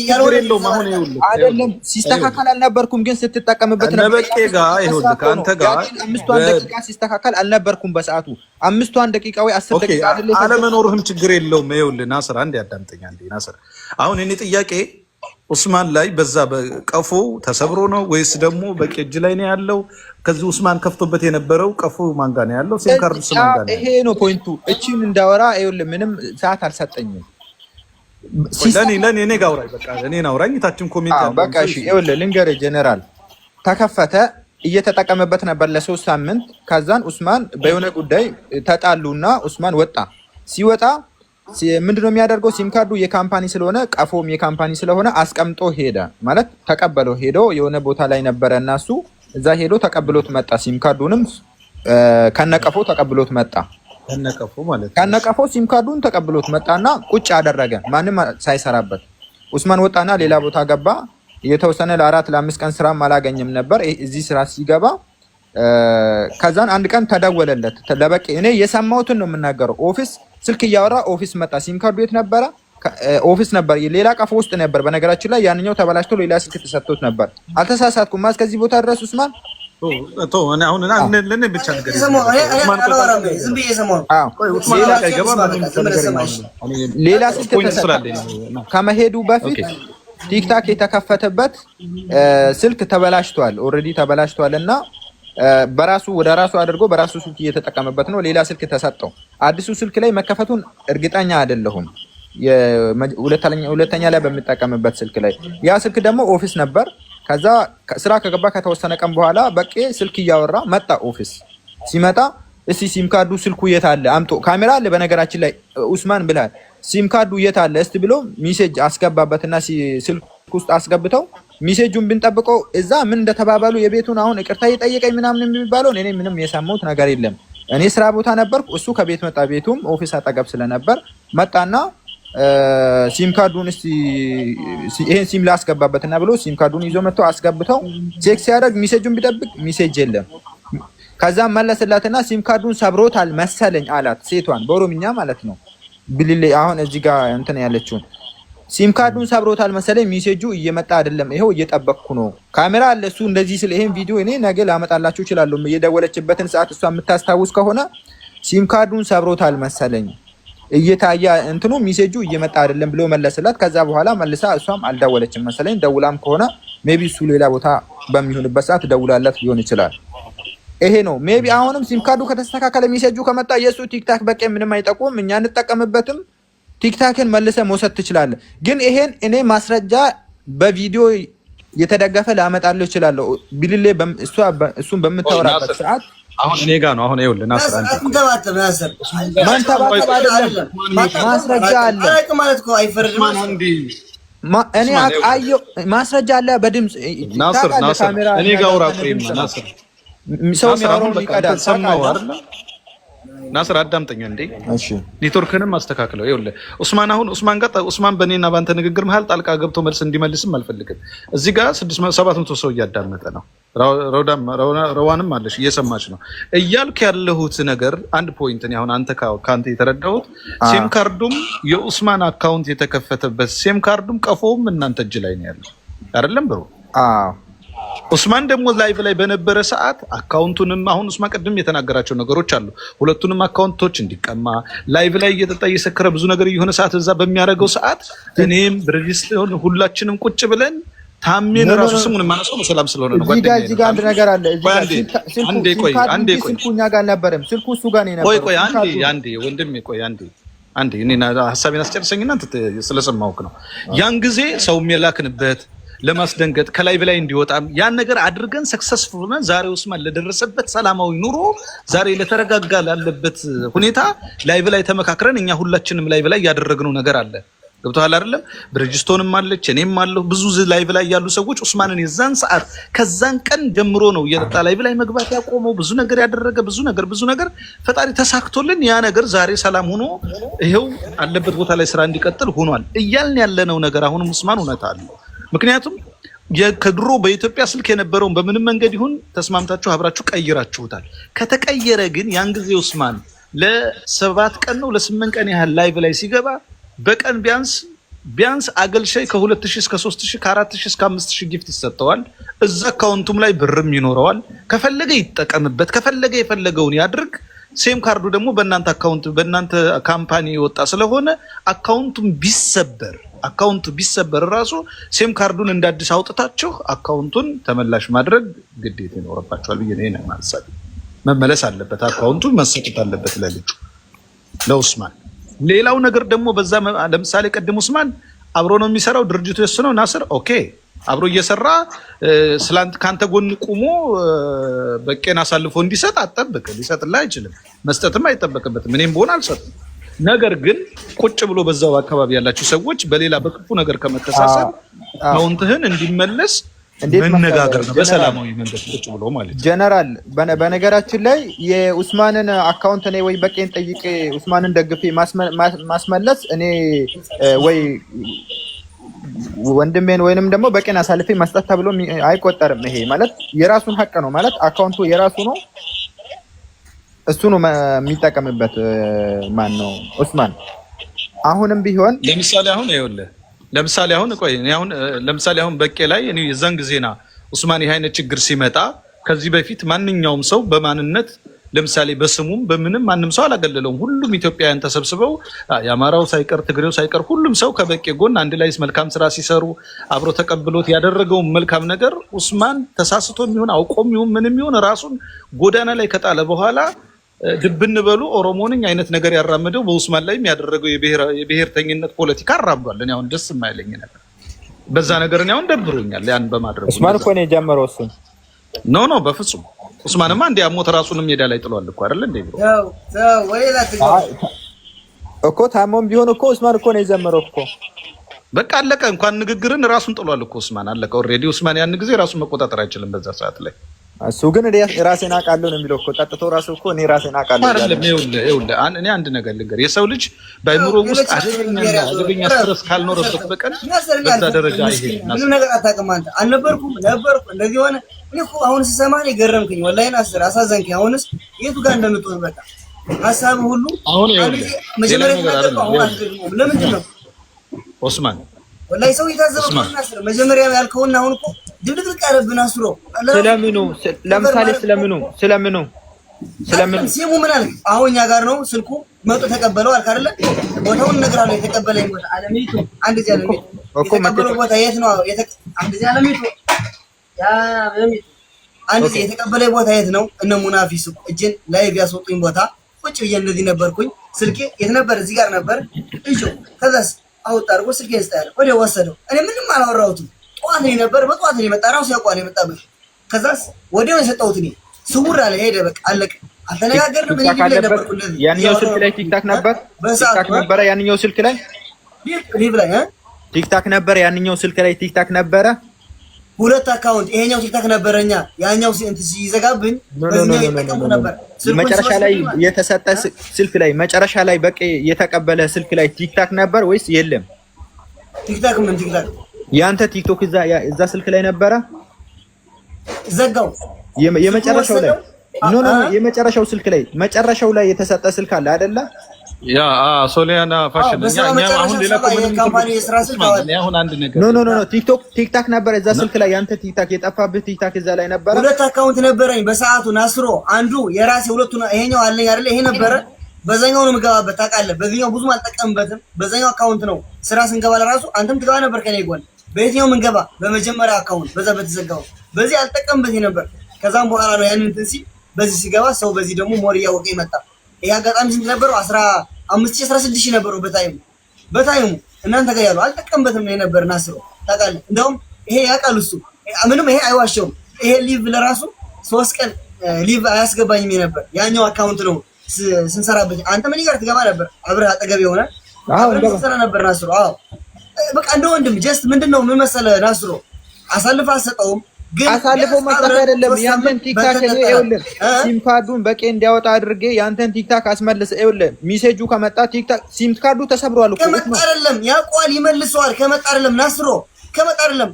ያለው አሁን ይኸውልህ አይደለም ሲስተካከል አልነበርኩም፣ ግን ስትጠቀምበት ነበር። በቄ ጋር ይኸውልህ ከአንተ ጋር 5 ደቂቃ ሲስተካከል አልነበርኩም በሰዓቱ 5 ደቂቃ ወይ 10 ደቂቃ አይደለም። አለመኖርህም ችግር የለውም። ይኸውልህ ናስር አንዴ ያዳምጠኝ አንዴ ናስር። አሁን እኔ ጥያቄ ኡስማን ላይ በዛ በቀፎ ተሰብሮ ነው ወይስ ደግሞ በቄ እጅ ላይ ነው ያለው? ከዚህ ኡስማን ከፍቶበት የነበረው ቀፎ ማን ጋር ነው ያለው? ሲም ካርዱ ማን ጋር ነው? ይሄ ነው ፖይንቱ። እቺን እንዳወራ ይኸውልህ ምንም ሰዓት አልሰጠኝም። ለኔ ጋር አውራኝ በቃ እኔን አውራኝ። ታችን ኮሜንት ያለው በቃ እሺ ይኸውልህ ልንገርህ ጀነራል ተከፈተ እየተጠቀመበት ነበር ለ3 ሳምንት። ከዛን ኡስማን በየሆነ ጉዳይ ተጣሉና ኡስማን ወጣ። ሲወጣ ምንድነው የሚያደርገው? ሲም ካርዱ የካምፓኒ ስለሆነ ቀፎም የካምፓኒ ስለሆነ አስቀምጦ ሄደ ማለት ተቀበለው ሄዶ የሆነ ቦታ ላይ ነበረ እና እሱ እዛ ሄዶ ተቀብሎት መጣ። ሲም ካርዱንም ከነቀፎ ተቀብሎት መጣ። ከነቀፎ ማለት ከነቀፎ ሲም ካርዱን ተቀብሎት መጣና ቁጭ አደረገ፣ ማንም ሳይሰራበት። ኡስማን ወጣና ሌላ ቦታ ገባ። የተወሰነ ለ4 ለ5 ቀን ስራም አላገኘም ነበር። እዚህ ስራ ሲገባ ከዛን አንድ ቀን ተደወለለት። ለበቂ እኔ የሰማሁትን ነው የምናገረው። ኦፊስ ስልክ እያወራ ኦፊስ መጣ። ሲም ካርዱ የት ነበረ? ኦፊስ ነበር፣ ሌላ ቀፎ ውስጥ ነበር። በነገራችን ላይ ያንኛው ተበላሽቶ ሌላ ስልክ ተሰጥቶት ነበር። አልተሳሳትኩም። እስከዚህ ቦታ ድረስ ኡስማን ሌላ ስልክ ተሰጥቶት ከመሄዱ በፊት ቲክታክ የተከፈተበት ስልክ ተበላሽቷል፣ ኦልሬዲ ተበላሽቷል እና በራሱ ወደ ራሱ አድርጎ በራሱ ስልክ እየተጠቀመበት ነው። ሌላ ስልክ ተሰጠው። አዲሱ ስልክ ላይ መከፈቱን እርግጠኛ አይደለሁም። ሁለተኛ ላይ በሚጠቀምበት ስልክ ላይ ያ ስልክ ደግሞ ኦፊስ ነበር። ከዛ ስራ ከገባ ከተወሰነ ቀን በኋላ በቂ ስልክ እያወራ መጣ። ኦፊስ ሲመጣ እስቲ ሲም ካርዱ ስልኩ የት አለ አምጦ፣ ካሜራ አለ በነገራችን ላይ ኡስማን ብላል። ሲም ካርዱ የት አለ እስቲ ብሎ ሜሴጅ አስገባበትና ስልክ ውስጥ አስገብተው ሜሴጁን ብንጠብቀው እዛ ምን እንደተባባሉ የቤቱን አሁን ይቅርታ እየጠየቀኝ ምናምን የሚባለው እኔ ምንም የሰማሁት ነገር የለም። እኔ ስራ ቦታ ነበርኩ፣ እሱ ከቤት መጣ። ቤቱም ኦፊስ አጠገብ ስለነበር መጣና ሲም ካርዱን እስቲ ይሄን ሲም ላስገባበትና ብሎ ሲም ካርዱን ይዞ መጥቶ አስገብተው ቼክ ሲያደርግ ሜሴጁን ቢጠብቅ ሜሴጅ የለም። ከዛ መለስላትና ሲም ካርዱን ሰብሮታል መሰለኝ አላት፣ ሴቷን በኦሮምኛ ማለት ነው። ብልሌ አሁን እዚህ ጋር እንትን ያለችውን ሲም ካርዱን ሰብሮታል መሰለኝ፣ ሜሴጁ እየመጣ አይደለም፣ ይሄው እየጠበቅኩ ነው። ካሜራ አለ እሱ እንደዚህ ስለ ይሄን ቪዲዮ እኔ ነገ ላመጣላችሁ እችላለሁ። እየደወለችበትን ሰዓት እሷ የምታስታውስ ከሆነ ሲም ካርዱን ሰብሮታል መሰለኝ እየታያ እንትኑ ሜሴጁ እየመጣ አይደለም ብሎ መለስላት። ከዛ በኋላ መልሳ እሷም አልደወለችም መሰለኝ። ደውላም ከሆነ ሜቢ እሱ ሌላ ቦታ በሚሆንበት ሰዓት ደውላላት ሊሆን ይችላል። ይሄ ነው ሜቢ። አሁንም ሲም ካርዱ ከተስተካከለ ሜሴጁ ከመጣ የሱ ቲክታክ በቃ ምንም አይጠቁም፣ እኛ እንጠቀምበትም። ቲክታክን መልሰ መውሰድ ትችላለህ። ግን ይሄን እኔ ማስረጃ በቪዲዮ የተደገፈ ላመጣልህ እችላለሁ። ቢልሌ እሱን በምታወራበት ሰዓት አሁን እኔ ጋር ነው። አሁን ይኸውልህ ናስር አንተ ማንተባተብ አይደለም፣ ማስረጃ አለ ማለት እኮ አይፈረድም። እኔ አየሁ ማስረጃ አለ በድምጽ ናስር እኔ ጋር አውራ ቆይማ ናስር ሰው የሚያወራውን ይቀዳል። ሰማው አይደል ናስር አዳምጠኛ እንዴ። እሺ ኔትወርክንም አስተካክለው። ይኸውልህ ኡስማን በእኔና ባንተ ንግግር መሀል ጣልቃ ገብቶ መልስ እንዲመልስም አልፈልግም። እዚህ ጋር 700 ሰው እያዳመጠ ነው። ረዋንም አለሽ እየሰማች ነው። እያልክ ያለሁት ነገር አንድ ፖይንት ነው። አሁን አንተ ካንተ የተረዳሁት ሲም ካርዱም የኡስማን አካውንት የተከፈተበት ሲም ካርዱም ቀፎም እናንተ እጅ ላይ ነው ያለው አይደለም ብሮ? አዎ። ኡስማን ደግሞ ላይቭ ላይ በነበረ ሰዓት አካውንቱንም አሁን ኡስማን ቀድም የተናገራቸው ነገሮች አሉ። ሁለቱንም አካውንቶች እንዲቀማ ላይቭ ላይ እየጠጣ እየሰከረ ብዙ ነገር የሆነ ሰዓት እዛ በሚያደርገው ሰዓት እኔም ብሬጅስተር ሁላችንም ቁጭ ብለን ታሜን ራሱ ስሙን ማነሳው በሰላም ስለሆነ ነው። እዚህ ጋር አንድ ነገር አለ። አንዴ ቆይ ስልኩ እኛ ጋር አልነበረም፣ ስልኩ እሱ ጋር ነው የነበረው። ቆይ አንዴ ወንድሜ ቆይ አንዴ እኔና ሐሳቤን አስጨርሰኝና ስለሰማሁክ ነው። ያን ጊዜ ሰው የላክንበት ለማስደንገጥ ከላይ በላይ እንዲወጣም ያን ነገር አድርገን ሰክሰስፉል ሆነን ዛሬ ኡስማን ለደረሰበት ሰላማዊ ኑሮ ዛሬ ለተረጋጋ ላለበት ሁኔታ ላይቭ ላይ ተመካክረን እኛ ሁላችንም ላይቭ ላይ ያደረግነው ነገር አለ። ገብቶሃል አይደለም? ብርጅስቶንም አለች እኔም አለሁ ብዙ ላይቭ ላይ ያሉ ሰዎች ኡስማንን የዛን ሰዓት ከዛን ቀን ጀምሮ ነው እየጠጣ ላይቭ ላይ መግባት ያቆመው። ብዙ ነገር ያደረገ ብዙ ነገር ፈጣሪ ተሳክቶልን ያ ነገር ዛሬ ሰላም ሆኖ ይሄው አለበት ቦታ ላይ ስራ እንዲቀጥል ሆኗል። እያልን ያለነው ነገር አሁንም ኡስማን እውነት አለው። ምክንያቱም ከድሮ በኢትዮጵያ ስልክ የነበረውን በምንም መንገድ ይሁን ተስማምታችሁ አብራችሁ ቀይራችሁታል። ከተቀየረ ግን ያን ጊዜ ኡስማን ለ7 ቀን ነው ለ8 ቀን ያህል ላይቭ ላይ ሲገባ በቀን ቢያንስ አገልሻይ ከ2000 እስከ 3000 ከ4000 እስከ 5000 ጊፍት ይሰጠዋል። እዛ አካውንቱም ላይ ብርም ይኖረዋል። ከፈለገ ይጠቀምበት፣ ከፈለገ የፈለገውን ያድርግ። ሴም ካርዱ ደግሞ በእናንተ አካውንት በእናንተ ካምፓኒ የወጣ ስለሆነ አካውንቱም ቢሰበር ራሱ ሴም ካርዱን እንዳዲስ አውጥታችሁ አካውንቱን ተመላሽ ማድረግ ግዴታ ይኖርባችኋል ብዬ ነው ማለት። መመለስ አለበት፣ አካውንቱ መሰጠት አለበት ለልጁ ለኡስማን። ሌላው ነገር ደግሞ በዛ ለምሳሌ ቀድም ኡስማን አብሮ ነው የሚሰራው ድርጅቱ የሱ ነው ናስር ኦኬ አብሮ እየሰራ ስላንት ካንተ ጎን ቆሞ በቀን አሳልፎ እንዲሰጥ አጠብቅ። ሊሰጥልህ አይችልም፣ መስጠትም አይጠበቅበትም። እኔም በሆነ አልሰጥም። ነገር ግን ቁጭ ብሎ በዛው አካባቢ ያላችሁ ሰዎች በሌላ በክፉ ነገር ከመተሳሰብ አካውንትህን እንዲመለስ መነጋገር ነው በሰላማዊ መንገድ ቁጭ ብሎ ማለት ጀነራል በነገራችን ላይ የኡስማንን አካውንት እኔ ወይ በቄን ጠይቄ ኡስማንን ደግፌ ማስመለስ እኔ ወይ ወንድሜን ወይንም ደግሞ በቄን አሳልፌ መስጠት ተብሎ አይቆጠርም። ይሄ ማለት የራሱን ሀቅ ነው ማለት አካውንቱ የራሱ ነው። እሱ ነው የሚጠቀምበት። ማን ነው ኡስማን? አሁንም ቢሆን ለምሳሌ አሁን በቄ ላይ እኔ የዛን ጊዜና ኡስማን ይሄ አይነት ችግር ሲመጣ ከዚህ በፊት ማንኛውም ሰው በማንነት ለምሳሌ በስሙም በምንም ማንም ሰው አላገለለውም። ሁሉም ኢትዮጵያውያን ተሰብስበው የአማራው ሳይቀር ትግሬው ሳይቀር ሁሉም ሰው ከበቄ ጎን አንድ ላይ መልካም ስራ ሲሰሩ አብሮ ተቀብሎት ያደረገው መልካም ነገር ኡስማን ተሳስቶ የሚሆን አውቆም ይሁን ምንም ይሁን ራሱን ጎዳና ላይ ከጣለ በኋላ ድብን በሉ ኦሮሞ ነኝ አይነት ነገር ያራመደው በኡስማን ላይ ያደረገው የብሔርተኝነት ፖለቲካ አራምዷል። እኔ አሁን ደስ የማይለኝ ነገር በዛ ነገር እኔ አሁን ደብሮኛል። ያን በማድረጉ ኡስማን እኮ ነው የጀመረው እሱ ኖ በፍጹም ኡስማንማ እንደ አሞት ራሱንም ሜዳ ላይ ጥሏል እኮ አይደል እንዴ ብሎ እኮ ታሞም ቢሆን እኮ ኡስማን እኮ ነው የጀመረው እኮ በቃ አለቀ። እንኳን ንግግርን ራሱን ጥሏል እኮ ኡስማን አለቀ። ኦሬዲ ኡስማን ያን ጊዜ ራሱን መቆጣጠር አይችልም በዛ ሰዓት ላይ። እሱ ግን ራሴን አውቃለሁ ነው የሚለው እኮ ጠጥቶ ራሱ እኮ እኔ ራሴን አውቃለሁ አይደለም። ይኸውልህ እኔ አንድ ነገር ልንገር፣ የሰው ልጅ ባይምሮ ውስጥ አደገኛ ስትረስ ካልኖረበት በቀን በዛ ደረጃ አይሄድም። ምንም ነገር አታውቅም አንተ። አልነበርኩም ነበርኩ እንደዚህ ሆነ። እኔ እኮ አሁን ስሰማህ ገረምከኝ ወላሂ አሳዘንከኝ። አሁንስ የቱ ጋር እንደምትሆን በቃ ሀሳብ ሁሉ አሁን መጀመሪያ ለምንድን ነው ኡስማን ወላሂ ሰው የታዘበው አስረ መጀመሪያ ያልከውና አሁን እኮ ድብድብ ያለብን አስሮ ስለምኑ ለምሳሌ ስለምኑ ሲሙ ምን አለ? አሁን እኛ ጋር ነው ስልኩ መጥቶ ተቀበለው አልክ አይደለ? ቦታውን እነግርሃለሁ። የተቀበለኝ ቦታ አለሚቱ አንድ ዚህ አለሚቱ የተቀበለው ቦታ የት ነው? አንድ ዚህ አለሚቱ ያ አለሚቱ አንድ ዚህ የተቀበለኝ ቦታ የት ነው? እነ ሙናፊሱ እጅን ላይቭ ያስወጡኝ ቦታ ቁጭ ብዬ እንደዚህ ነበርኩኝ። ስልኬ የት ነበር? እዚህ ጋር ነበር። እጆ ከዛስ አውጣ አድርጎ ስልኬ ይስታል ወደ ወሰደው። እኔ ምንም አላወራሁትም። ጠዋት ነው ነበር በጠዋት ነው የመጣ ራሱ ያውቃል የመጣበት። ከዛስ ወዲያው የሰጠሁት እኔ ስውር አለ ሄደ በቃ አለቀ። አልተነጋገርንም። እኔ ላይ ነበር እንደዚህ ያንኛው ስልክ ላይ ቲክታክ ነበር ያንኛው ስልክ ላይ ሊቭ ላይ ቲክታክ ነበር ያንኛው ስልክ ላይ ቲክታክ ነበረ። ሁለት አካውንት ይሄኛው ቲክታክ ነበረኛ ያኛው ሲዘጋብኝ በዚህኛው የተጠቀምኩ ነበር። መጨረሻ ላይ የተሰጠ ስልክ ላይ መጨረሻ ላይ በቃ የተቀበለ ስልክ ላይ ቲክታክ ነበር ወይስ የለም? ቲክታክ ምን ቲክታክ ያንተ ቲክቶክ እዛ ስልክ ላይ ነበረ? ዘጋው የመጨረሻው ላይ የመጨረሻው ስልክ ላይ መጨረሻው ላይ የተሰጠ ስልክ አለ አይደለ? ያ ሶሊያና ፋሽን አሁን ሌላ ካምፓኒ የስራ ስልክ አሁን አንድ ነገር ኖ ቲክታክ ነበር እዛ ስልክ ላይ ያንተ ቲክታክ የጠፋብህ ቲክታክ እዛ ላይ ነበረ። ሁለት አካውንት ነበረኝ በሰዓቱ ናስሮ አንዱ የራሴ ሁለቱ ይሄኛው አለኝ አይደለ? ይሄ ነበረ በዛኛው ነው የምገባበት ታውቃለህ። በዚህኛው ብዙም አልጠቀምበትም። በዛኛው አካውንት ነው ስራ ስንገባ ለራሱ አንተም ትገባ ነበር ከኔ ጎን። በየትኛው ምን ገባ? በመጀመሪያ አካውንት በዛ በተዘጋው በዚህ አልጠቀምበት ነበር። ከዛም በኋላ ነው ያንን እንትን ሲል በዚህ ሲገባ ሰው በዚህ ደግሞ ሞር እያወቀ ይመጣ። ይሄ አጋጣሚ ስንት ነበረው? 15000 ነበረው በታይሙ እናንተ ጋር ያለው አልጠቀምበትም ነው የነበር ናስሮ ታውቃለህ። እንደውም ይሄ ያውቃል እሱ ምንም ይሄ አይዋሸውም። ይሄ ሊቭ ለራሱ 3 ቀን ሊቭ አያስገባኝም ነበር። ያኛው አካውንት ነው ስንሰራበት አንተ ምን ጋር ትገባ ነበር አብረህ አጠገብ የሆነ ሰራ ነበር ናስሮ። አዎ በቃ እንደ ወንድም ጀስት ምንድነው ምን መሰለህ ናስሮ አሳልፈህ አሰጠውም ግን አሳልፎ መስጠት አይደለም። ያንተን ቲክታክ ይኸውልህ ሲም ካርዱን በቄ እንዲያወጣ አድርጌ ያንተን ቲክታክ አስመልስ። ይኸውልህ ሜሴጁ ከመጣ ቲክታክ ሲም ካርዱ ተሰብሯል እኮ ከመጣ አይደለም ያቋል ይመልሰዋል። ከመጣ አይደለም ናስሮ ከመጣ አይደለም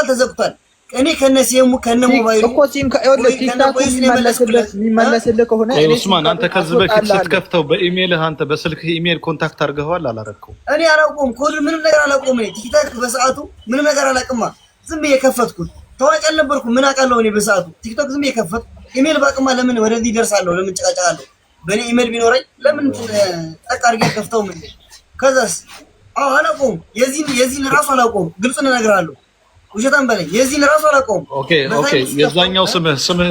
ተዘግቷል። እኔ ከነሲሙ ከነ ሞባይሉ እኮ ሲም ይኸውልህ ቲክታክ የሚመለስልህ ከሆነ ኡስማን አንተ ከዚህ በፊት ስትከፍተው በኢሜልህ አንተ በስልክህ ኢሜል ኮንታክት አድርገዋል አላረከው? እኔ አላውቀውም። ኮድ ምንም ነገር አላውቀውም። እኔ ቲክታክ በሰዓቱ ምንም ነገር አላውቅማ። ዝም ብዬ ከፈትኩት። ታዋቂ አልነበርኩም። ምን አውቃለሁ እኔ በሰዓቱ ቲክቶክ ዝም ብዬ ከፈትኩ። ኢሜል ባቅማ ለምን ወደዚህ ደርሳለሁ? ለምን ጨቃጨቃለሁ? በእኔ ኢሜል ቢኖረኝ ለምን ጠቅ አድርጌ ከፍተው ምን ከዛስ አላውቀውም። የዚህን ራሱ አላውቀውም። ግልጽ እነግርሃለሁ። ውሸታም በለኝ። የዚህን ራሱ አላውቀውም። ኦኬ የዛኛው ስምህ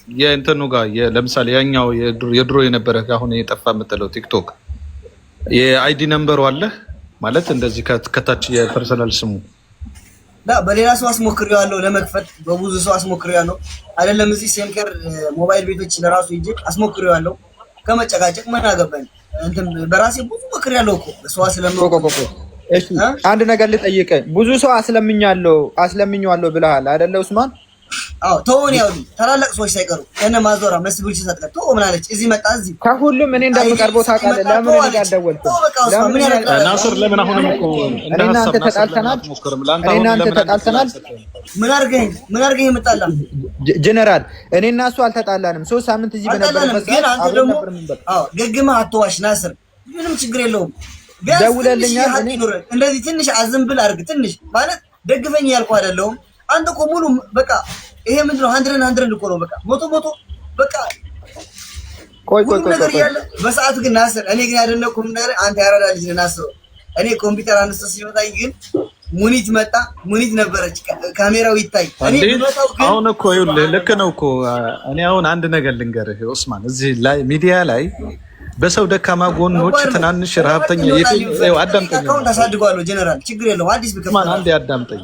የእንትኑ ጋር ለምሳሌ ያኛው የድሮ የነበረ አሁን የጠፋ የምትለው ቲክቶክ የአይዲ ነምበሩ አለ ማለት እንደዚህ ከታች የፐርሰናል ስሙ በሌላ ሰው አስሞክሬዋለሁ ለመክፈት በብዙ ሰው አስሞክሬዋለሁ። አይደለም እዚህ ሴንከር ሞባይል ቤቶች ለራሱ ሂጅ አስሞክሬዋለሁ። ከመጨቃጨቅ ምን አገባኝ እንትን በራሴ ብዙ ሞክሬያለሁ እኮ ሰው ስለምን እሺ አንድ ነገር ልጠይቅህ። ብዙ ሰው አስለምኛለሁ ብለሃል አይደለ ኡስማን? አዎ ተውን። ያው ታላላቅ ሰዎች ሳይቀሩ ከነ ማዞራ መስቡል ሲሰጥቀ ተው ምን አለች? እዚህ መጣ እዚህ ከሁሉም እኔ እንደምቀርበው ታውቃለህ። ለምን እኔ ጋር ደወልኩ? ናስር ለምን አሁንም እኮ እኔና አንተ ተጣልተናል። ምን አድርገህ የምጣላ ጀነራል? እኔና እሱ አልተጣላንም። 3 ሳምንት እዚህ በነበረበት ሰዓት አንተ ደግሞ ገግመህ አትዋሽ ናስር። ምንም ችግር የለውም። ደውለልኛል። እኔ እንደዚህ ትንሽ አዝንብል አድርግ። ትንሽ ማለት ደግፈኝ ያልኩ አይደለሁም። አንተ እኮ ሙሉ በቃ ይሄ ምንድነው? 100 እኮ ነው። በቃ ሞቶ በቃ ቆይ ነገር ያለ በሰዓቱ ግን ናስር እኔ ግን ያደነኩት ነገር አንተ ያራዳ ልጅ ነህ ናስር። እኔ ኮምፒውተር አንስቶ ሲመጣኝ ግን ሙኒት መጣ። ሙኒት ነበረች ካሜራው ይታይ። እኔ ብመጣው ግን አሁን እኮ ይኸውልህ ልክ ነው እኮ። እኔ አሁን አንድ ነገር ልንገርህ ኡስማን፣ እዚህ ላይ ሚዲያ ላይ በሰው ደካማ ጎኖች ትናንሽ ረሀብተኛ አዳምጠኝ። አካውንት አሳድጓለሁ ጀነራል፣ ችግር የለውም። አዲስ ብከፍል አንዴ አዳምጠኝ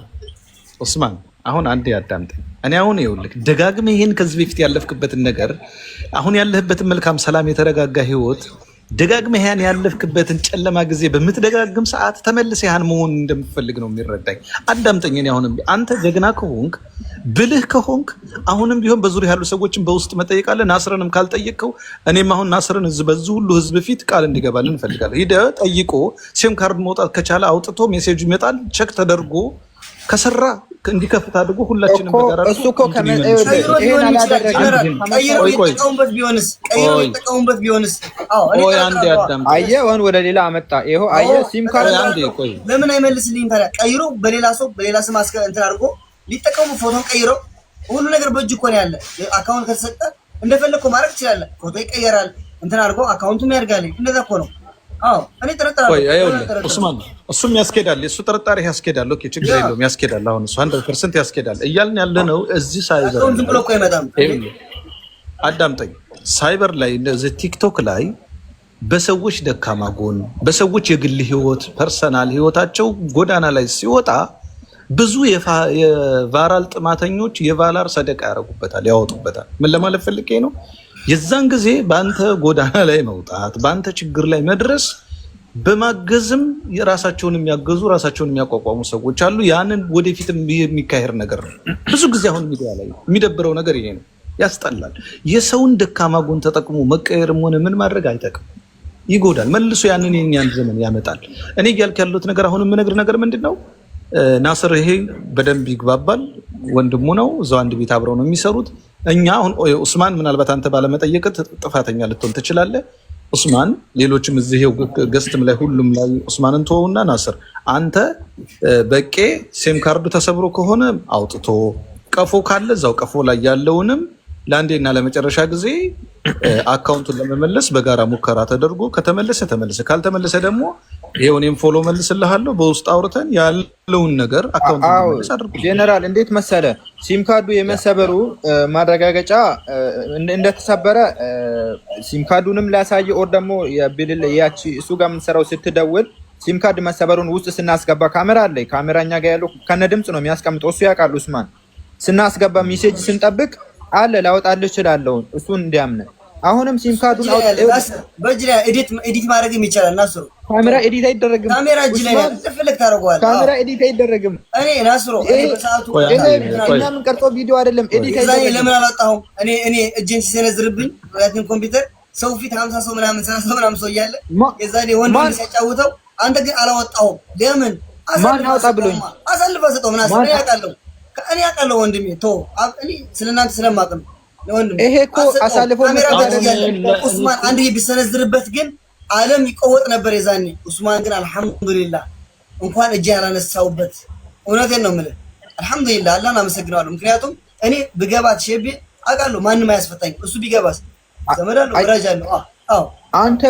ኡስማን፣ አሁን አንዴ አዳምጠኝ። እኔ አሁን ይኸውልህ ደጋግመህ ይሄን ከዚህ በፊት ያለፍክበትን ነገር አሁን ያለህበትን መልካም ሰላም የተረጋጋ ህይወት ደጋግመህ ያን ያለፍክበትን ጨለማ ጊዜ በምትደጋግም ሰዓት ተመልሰህ ያን መሆን እንደምትፈልግ ነው የሚረዳኝ። አዳምጠኝ። እኔ አሁንም አንተ ጀግና ከሆንክ ብልህ ከሆንክ አሁንም ቢሆን በዙሪያ ያሉ ሰዎችን በውስጥ መጠየቃለህ። ናስርንም ካልጠየቅከው እኔም አሁን ናስርን በዚህ ሁሉ ህዝብ ፊት ቃል እንዲገባልን እንፈልጋለን። ሂደህ ጠይቆ ሲም ካርድ መውጣት ከቻለ አውጥቶ ሜሴጁ ይመጣል ቸክ ተደርጎ ከሰራ እንዲከፍት አድርጎ ሁላችንም በጋራ እሱ እኮ ይሄን አላደረገም። ቀይሮ ቢሆንስ አንዴ አዳምጥ። አየህ ወደ ሌላ አመጣ። ይሄው አየህ ሲም ካርድ አንዴ ቆይ ለምን አይመልስልኝም ታዲያ? ቀይሮ በሌላ ሰው በሌላ ስም እንትን አድርጎ ሊጠቀሙ ፎቶን ቀይሮ ሁሉ ነገር በእጅ እኮ ነው ያለ። አካውንት ከተሰጠ እንደፈለግከው ማድረግ ትችላለህ። ፎቶ ይቀየራል እንትን አድርጎ አካውንቱም ያድጋል። እንደዛ እኮ ነው። አዎ እኔ ጥርጣሬ ኡስማን እሱም ያስኬዳል። እሱ ጥርጣሬ ያስኬዳል። ኦኬ ችግር የለውም ያስኬዳል። አሁን እሱ 100% ያስኬዳል እያልን ያለ ነው። እዚህ ሳይበር ዝም ብሎ እኮ አይመጣም። አዳምጠኝ። ሳይበር ላይ እንደዚህ ቲክቶክ ላይ በሰዎች ደካማ ጎን በሰዎች የግል ህይወት ፐርሰናል ህይወታቸው ጎዳና ላይ ሲወጣ ብዙ የቫራል ጥማተኞች የቫላር ሰደቃ ያደርጉበታል፣ ያወጡበታል። ምን ለማለት ፈልጌ ነው? የዛን ጊዜ በአንተ ጎዳና ላይ መውጣት በአንተ ችግር ላይ መድረስ በማገዝም የራሳቸውን የሚያገዙ ራሳቸውን የሚያቋቋሙ ሰዎች አሉ። ያንን ወደፊት የሚካሄድ ነገር ነው። ብዙ ጊዜ አሁን ሚዲያ ላይ የሚደብረው ነገር ይሄ ነው። ያስጠላል። የሰውን ደካማ ጎን ተጠቅሞ መቀየርም ሆነ ምን ማድረግ አይጠቅም፣ ይጎዳል። መልሶ ያንን የኛን ዘመን ያመጣል። እኔ እያልክ ያለሁት ነገር አሁን የምነግርህ ነገር ምንድን ነው? ናስር ይሄ በደንብ ይግባባል። ወንድሙ ነው። እዛው አንድ ቤት አብረው ነው የሚሰሩት። እኛ አሁን ኡስማን ምናልባት አንተ ባለመጠየቅ ጥፋተኛ ልትሆን ትችላለህ። ኡስማን ሌሎችም እዚህ ገስትም ላይ ሁሉም ላይ ኡስማንን ተወውና ናስር አንተ በቄ ሴም ካርዱ ተሰብሮ ከሆነ አውጥቶ ቀፎ ካለ እዛው ቀፎ ላይ ያለውንም ለአንዴና ለመጨረሻ ጊዜ አካውንቱን ለመመለስ በጋራ ሙከራ ተደርጎ ከተመለሰ ተመለሰ፣ ካልተመለሰ ደግሞ ይሄው እኔም ፎሎ መልስልሃለሁ። በውስጥ አውርተን ያለውን ነገር አካውንት መልስ አድርጉ። ጄኔራል እንዴት መሰለ ሲም ካርዱ የመሰበሩ ማረጋገጫ እንደተሰበረ ሲም ካርዱንም ላሳየ ኦር ደግሞ የቢል ያቺ እሱ ጋር የምንሰራው ስትደውል ሲም ካርድ መሰበሩን ውስጥ ስናስገባ ካሜራ አለ። ካሜራኛ ጋር ያለው ከነ ድምጽ ነው የሚያስቀምጠው። እሱ ያውቃል ኡስማን። ስናስገባ ሜሴጅ ስንጠብቅ አለ ላወጣልህ እችላለሁ እሱን እንዲያምን። አሁንም ሲም ካርዱን በእጅ ላይ ኤዲት ማድረግም ይቻላል። ናስሩ ካሜራ ኤዲት አይደረግም። ካሜራ እጅ ላይ ተፈልክ ታደርገዋለህ። ካሜራ ኤዲት አይደረግም። እኔ ናስሩ በሰዓቱ እኛ ምን ቀርጾ ቪዲዮ አይደለም ኤዲት አይደረግም። ለምን አላጣሁም? እኔ እጄን ሲሰነዝርብኝ ያትን ኮምፒውተር ሰው ፊት 50 ሰው ምናምን 30 ሰው ምናምን ሰው እያለ የዛኔ ወንድ ሲያጫውተው አንተ ግን አላወጣሁም። ለምን ማን አውጣ ብሎኝ አሳልፈህ ሰጠው? ምን አሰብ እኔ አውቃለሁ ወንድሜ ተው። እኔ ስለናንተ ስለማውቅ ነው ወንድሜ። ይሄ እኮ አሳልፎ ኡስማን አንድ ቢሰነዝርበት ግን ዓለም ይቆወጥ ነበር የዛኔ። ኡስማን ግን አልሐምዱሊላህ እንኳን እጄ ያላነሳውበት። እውነቴን ነው የምልህ አልሐምዱሊላህ አላህን አመሰግናለሁ። ምክንያቱም እኔ ብገባት ሼቤ አውቃለሁ ማንም አያስፈታኝ። እሱ ቢገባስ ዘመዳለሁ ወራጃለሁ። አዎ አንተ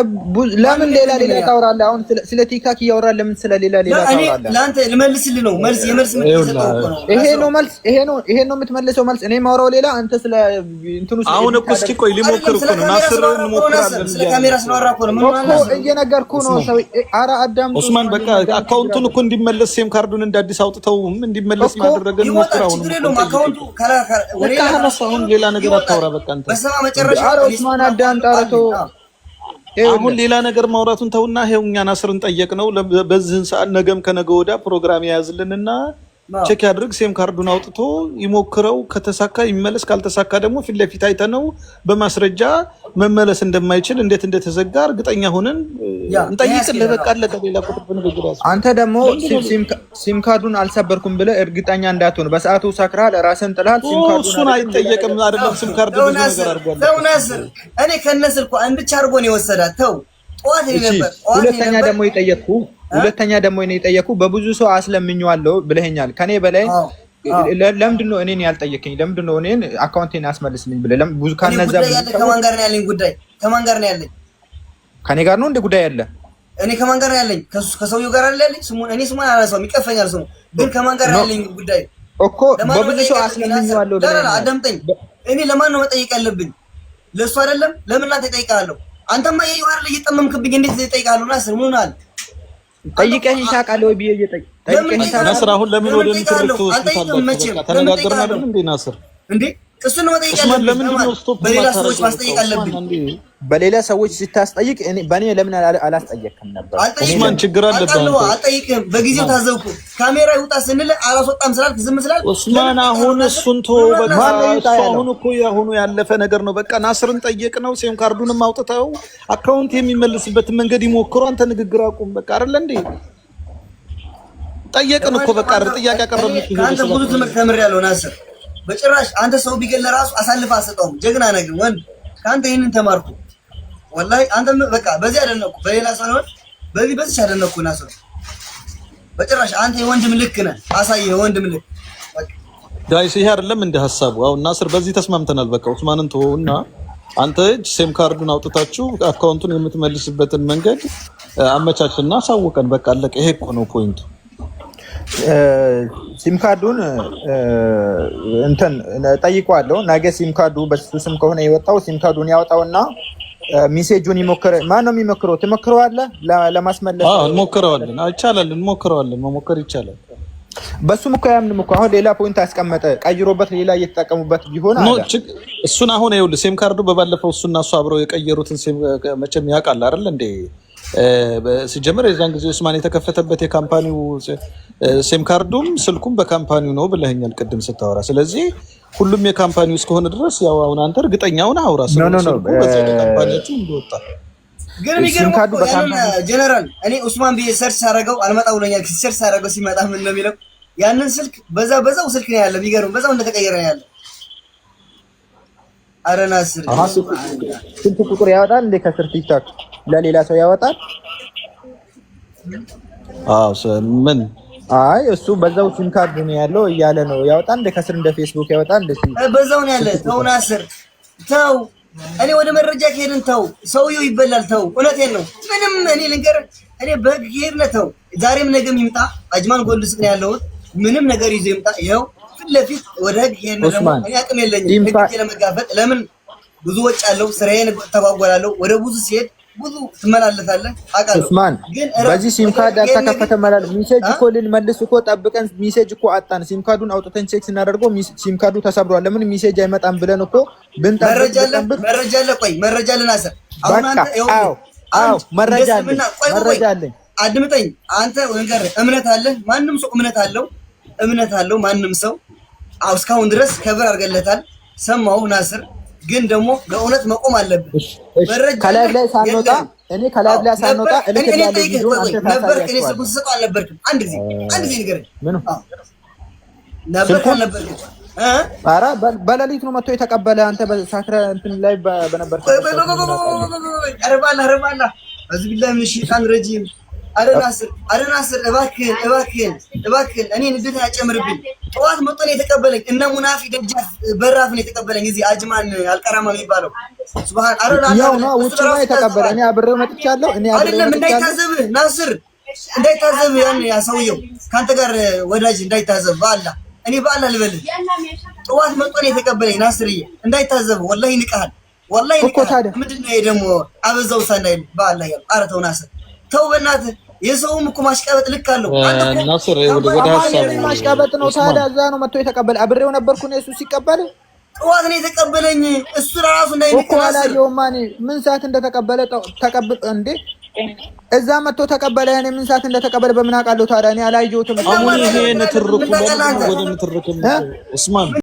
ለምን ሌላ ታወራለህ? አሁን ስለ ቲክታክ እያወራህ ለምን ስለ ሌላ ታወራለህ? ለአንተ ልመልስልህ ነው መልስ የመልስ የምትሰጠው እኮ ነው። ይሄ ነው መልስ። ይሄ ነው የምትመልሰው መልስ። እኔ ማውራው ሌላ አንተ ስለ እንትኑ አሁን እኮ እስኪ ቆይ ሊሞክር እኮ ነው ናስር እንሞክራለን። ስለ ካሜራ ስናወራ እኮ ነው እየነገርኩህ ነው። ሰው ኧረ አዳምጡ ኡስማን። በቃ አካውንቱን እኮ እንዲመለስ ሴም ካርዱን እንዳዲስ አውጥተውም እንዲመለስ ያደረገን ሞክራው ነው። አካውንቱ አሁን ሌላ ነገር አታውራ። በቃ አንተ በሰማ መጨረሻ ኡስማን አዳምጥ። አረቶ አሁን ሌላ ነገር ማውራቱን ተውና ይሄው እኛ ናስርን ጠየቅነው። በዚህን ሰዓት ነገም ከነገ ወዲያ ፕሮግራም ያያዝልንና ቼክ ያድርግ። ሴም ካርዱን አውጥቶ ይሞክረው። ከተሳካ ይመለስ፣ ካልተሳካ ደግሞ ፊት ለፊት አይተነው በማስረጃ መመለስ እንደማይችል እንዴት እንደተዘጋ እርግጠኛ ሆነን እንጠይቅልህ። በቃ አለቀ። ሌላ ቁጥር በንግግር ያዝ። አንተ ደግሞ ሲም ካርዱን አልሰበርኩም ብለህ እርግጠኛ እንዳትሆን በሰዓቱ ሰክራል፣ ራስን ጥላል። ሲም ካርዱን እሱን አይጠየቅም አይደለም። ሲም ካርዱ ብዙ ነገር አድርጓል። ተው ናስር፣ እኔ ከነስልኩ አንድ ቻርጎ ነው የወሰዳት። ተው ጠዋት ነበር። ሁለተኛ ደግሞ የጠየቅኩ በብዙ ሰው አስለምኜዋለሁ ብለኸኛል። ከኔ በላይ ለምንድን ነው እኔን ያልጠየቀኝ? ለምንድን ነው እኔን አካውንቴን አስመልስልኝ ብለህ ብዙ ካነዛ ከማን ጋር ነው ያለኝ ጉዳይ? ከማን ጋር ነው ያለኝ? ከኔ ጋር ነው እንደ ጉዳይ ያለ። እኔ ከማን ጋር ነው ያለኝ? ከሰውየው ጋር አለ ያለኝ። ስሙን አላነሳውም፣ ይቀፈኛል ስሙ። ግን ከማን ጋር ነው ያለኝ ጉዳይ እኮ በብዙ ሰው አስለምኜዋለሁ ብለህ አዳምጠኝ። እኔ ለማን ነው መጠየቅ ያለብኝ? ለእሱ አይደለም? ለምን ላንተ እጠይቅሃለሁ? አንተማ ያየው አይደል እየጠመምክብኝ፣ እንዴት እጠይቅሃለሁ? ናስር ምን ሆነሃል? ጠይቀህ ታውቃለህ ወይ ብዬ ጠይቀህ ናስር፣ አሁን ለምን ወደ ምክር ቤት ተወስደህ ተነጋገርን አይደል እንዴ? ናስር እንዴ እሱን ነው መጠየቅ ያለብኝ። በሌላ ሰዎች ማስጠየቅ አለብኝ። በሌላ ሰዎች ስታስጠይቅ በእኔ ለምን አላስጠየቅም ነበር? ኡስማን ችግር አለበት። አልጠይቅም። በጊዜው ታዘብኩ። ካሜራ ይውጣ ስንል አላስወጣም ስላልክ ዝም ስላልክ ኡስማን፣ አሁን እሱን ተወው በቃ። አሁን እኮ ያሁኑ ያለፈ ነገር ነው። በቃ ናስርን ጠየቅ ነው። ሴም ካርዱንም አውጥተው አካውንት የሚመልስበትን መንገድ ይሞክሩ። አንተ ንግግር አቁም በቃ። አይደለ እንዴ? ጠየቅን እኮ በቃ። ጥያቄ አቀረብኩ። አንተ ብዙ ትምህርት ተምሬያለሁ ናስር። በጭራሽ አንተ ሰው ቢገል ራሱ አሳልፈህ አትሰጠውም። ጀግና ነህ ግን ወንድ። ከአንተ ይሄንን ተማርኩ ወላሂ። አንተ በቃ በዚህ አደነኩ፣ በሌላ ሳይሆን በዚህ አደነኩ ናስር። በጭራሽ አንተ የወንድም ልክ ነህ። አሳየህ የወንድም ልክ ጋይስ። ይሄ አይደለም እንደ ሐሳቡ። አሁን ናስር በዚህ ተስማምተናል። በቃ ኡስማንን ተወውና አንተ ሴም ካርዱን አውጥታችሁ አካውንቱን የምትመልስበትን መንገድ አመቻችና አሳውቀን። በቃ አለቀ። ይሄ እኮ ነው ፖይንቱ። ሲም ካርዱን እንትን ጠይቀዋለሁ። ነገ ሲም ካርዱ በሱ ስም ከሆነ የወጣው ሲም ካርዱን ያወጣውና ሚሴጁን ይሞክር። ማን ነው የሚሞክረው? ትሞክረዋለህ ለማስመለስ? አዎ እንሞክረዋለን። ይቻላል፣ እንሞክረዋለን። መሞከር ይቻላል። በሱም እኮ ያምንም እኮ አሁን ሌላ ፖይንት አስቀመጠ፣ ቀይሮበት ሌላ እየተጠቀሙበት ቢሆን አለ። እሱን አሁን ይኸውልህ ሴም ካርዱ በባለፈው እሱና እሱ አብረው የቀየሩትን ሴም መቼም ያውቃል አይደል እንዴ? ሲጀመር የዛን ጊዜ ኡስማን የተከፈተበት የካምፓኒው ሴም ካርዱም ስልኩም በካምፓኒው ነው ብለኸኛል ቅድም ስታወራ። ስለዚህ ሁሉም የካምፓኒው እስከሆነ ድረስ ያው አሁን አንተ እርግጠኛውን አውራ ስልኩ በካምፓኒዎቹ እንደወጣ። ግን የሚገርመው ጀነራል እኔ ኡስማን ብዬ ሰርች ሳደርገው አልመጣ ብሎኛል። ሰርች ሳደርገው ሲመጣ ምን ነው የሚለው? ያንን ስልክ በዛው ስልክ ነው ያለ። የሚገርም በዛው እንደተቀየረ ነው ያለ። ኧረ ናስር ስንት ቁጥር ያወጣል እንደ ከስር ቲክታክ ለሌላ ሰው ያወጣል። ምን አይ እሱ በዛው ሲም ካርድ ነው ያለው እያለ ነው ያወጣል። እንደ ከስር እንደ ፌስቡክ ያወጣል። እንደ በዛው ነው ያለ። ተው ናስር ተው። እኔ ወደ መረጃ ከሄድን ተው፣ ሰውየው ይበላል። ተው፣ እውነቴን ነው። ምንም እኔ ልንገርህ፣ እኔ በህግ ከሄድን ተው። ዛሬም ነገም ይምጣ። አጅማን ጎልድ ስቅ ነው ያለው። ምንም ነገር ይዞ ይምጣ። ይኸው ፊት ለፊት ወደ ህግ ከሄድን ደግሞ እኔ አቅም የለኝም ህግ ለመጋፈጥ። ለምን ብዙ ወጭ አለው። ስራዬን ተጓጓላለሁ። ወደ ብዙ ሲሄድ ብዙ ትመላለሳለህ አውቃለሁ። ኡስማን በዚህ ሲም ካርድ አልተከፈተ ማለት ሚሴጅ እኮ ልንመልስ እኮ ጠብቀን ሚሴጅ እኮ አጣን። ሲም ካርዱን አውጥተን ቼክ ስናደርገው ሲም ካርዱ ተሰብሯል። ለምን ሚሴጅ አይመጣም ብለን እኮ ብንጠብቅ መረጃ አለ። ቆይ መረጃ ልናሰር አሁን አንተ አዎ መረጃ አለኝ። አድምጠኝ አንተ ወንገር እምነት አለ። ማንም ሰው እምነት አለው ማንም ሰው እስካሁን ድረስ ከበር አድርገለታል። ሰማው ናስር ግን ደግሞ ለእውነት መቆም አለብን። ከላይ ላይ ሳንወጣ እልክልሃለሁ ቪዲዮ አንተ ነበርክ። እኔ ስልኩን ስሰጠው አልነበርክም። አንድ ጊዜ ንገረኝ። ምን ነበርክ አልነበርክም? ኧረ በሌሊት ነው መጥቶ የተቀበለ። አንተ በሳክረ እንትን ላይ በነበርክ አረባላ እዚህ ቢላህ ምን ሸይጣን ረጂም። አረናስር እባክህን እኔ ንዴት ያጨምርብኝ። ጠዋት መጥቶ ነው የተቀበለኝ። እነ ሙናፊ ደጃፍ በራፍ ነው የተቀበለኝ። እዚህ አጅማን አልቀራማ የሚባለው ሱብሃን ያው ነው ውጭ ነው የተቀበለ። እኔ አብሬው መጥቻለሁ። አይደለም እንዳይታዘብህ ናስር፣ እንዳይታዘብህ ያ ሰውየው ካንተ ጋር ወዳጅ እንዳይታዘብ በአላህ እኔ በአላህ ልበልህ። ጠዋት መጥቶ ነው የተቀበለኝ ናስርዬ፣ እንዳይታዘብህ ወላሂ ንቀሃል። ወላሂ ንቀሃል። ምንድነው ይሄ ደግሞ አበዛው ሳናይል በአላህ ያው። ኧረ ተው ናስር ተው በእናትህ። የሰውም እኮ ማሽቃበጥ ልክ አለው። ናስር ወደ ሐሳቡ ማሽቃበጥ ነው። ታዲያ እዛ ነው መጥቶ የተቀበለ። አብሬው ነበርኩ ነው እሱ ሲቀበል ጠዋት ነው የተቀበለኝ። እሱ ራሱ እኮ አላየሁም። እኔ ምን ሰዓት እንደተቀበለ ተቀበል እንዴ? እዛ መጥቶ ተቀበለ። እኔ ምን ሰዓት እንደተቀበለ በምን አውቃለሁ ታዲያ? እኔ አላየሁትም። አሁን ይሄ ንትርኩ ወደ ንትርክ ኡስማን